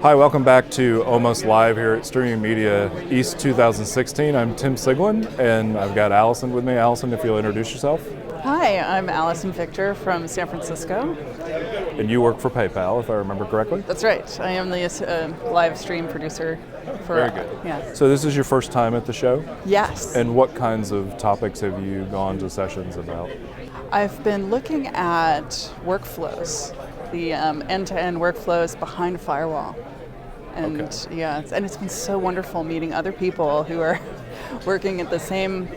Hi, welcome back to Almost Live here at Streaming Media East 2016. I'm Tim Siglin, and I've got Allison with me. Allison, if you'll introduce yourself. Hi, I'm Allison Victor from San Francisco. And you work for PayPal, if I remember correctly. That's right. I am the live stream producer for. Very good. Yeah. So this is your first time at the show? Yes. And what kinds of topics have you gone to sessions about? I've been looking at workflows, the end-to-end workflows behind a firewall. And and it's been so wonderful meeting other people who are working at the same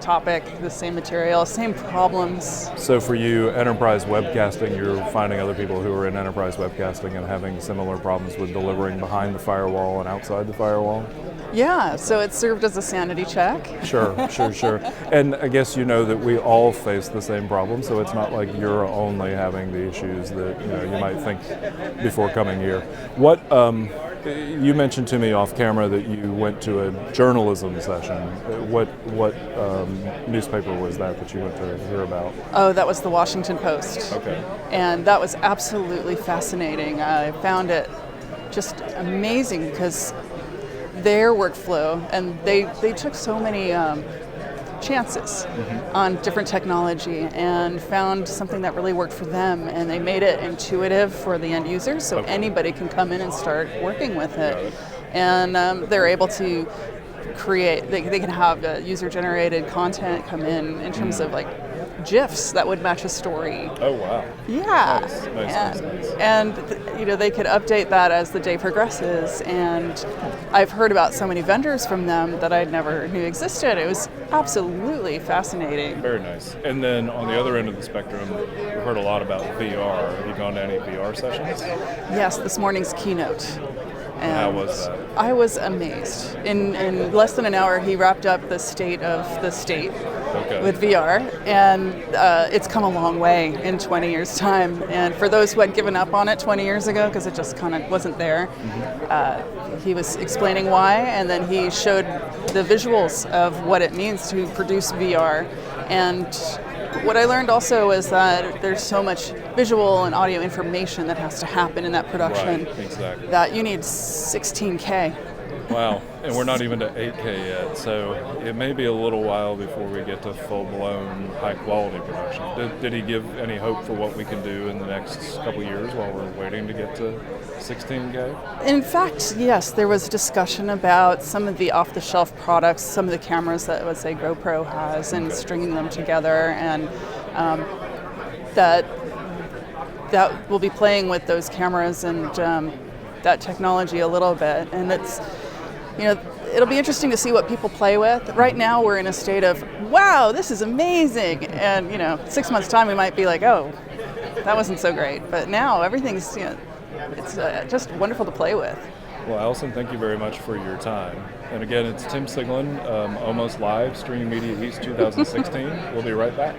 topic, the same material, same problems. So for you, enterprise webcasting, you're finding other people who are in enterprise webcasting and having similar problems with delivering behind the firewall and outside the firewall? Yeah, so it served as a sanity check. Sure. And I guess you know that we all face the same problem, so it's not like you're only having the issues that you might think before coming here. What you mentioned to me off camera that you went to a journalism session. What newspaper was that you went to hear about? Oh, that was the Washington Post. Okay. And that was absolutely fascinating. I found it just amazing because their workflow, and they took so many chances on different technology and found something that really worked for them, and they made it intuitive for the end user so anybody can come in and start working with it. And they're able to create, they can have user-generated content come in terms of like GIFs that would match a story. Oh wow. Yeah. Nice. And they could update that as the day progresses, and I've heard about so many vendors from them that I never knew existed. It was absolutely fascinating. Very nice. And then on the other end of the spectrum, we've heard a lot about VR. Have you gone to any VR sessions? Yes, this morning's keynote. And how was that? I was amazed. In less than an hour, he wrapped up the state of the state with VR, and it's come a long way in 20 years' time. And for those who had given up on it 20 years ago, because it just kind of wasn't there, he was explaining why, and then he showed the visuals of what it means to produce VR. And what I learned also is that there's so much visual and audio information that has to happen in that production that you need 16K. Wow, and we're not even to 8K yet, so it may be a little while before we get to full-blown high-quality production. Did he give any hope for what we can do in the next couple of years while we're waiting to get to 16K? In fact, yes, there was discussion about some of the off-the-shelf products, some of the cameras that, let's say, GoPro has, and stringing them together, and that we'll be playing with those cameras and that technology a little bit, and it's it'll be interesting to see what people play with. Right now we're in a state of, wow, this is amazing, and 6 months time we might be like, oh, that wasn't so great, but now everything's it's just wonderful to play with. Well, Allison, thank you very much for your time. And again, it's Tim Siglin, Almost Live, Streaming Media East 2016. We'll be right back.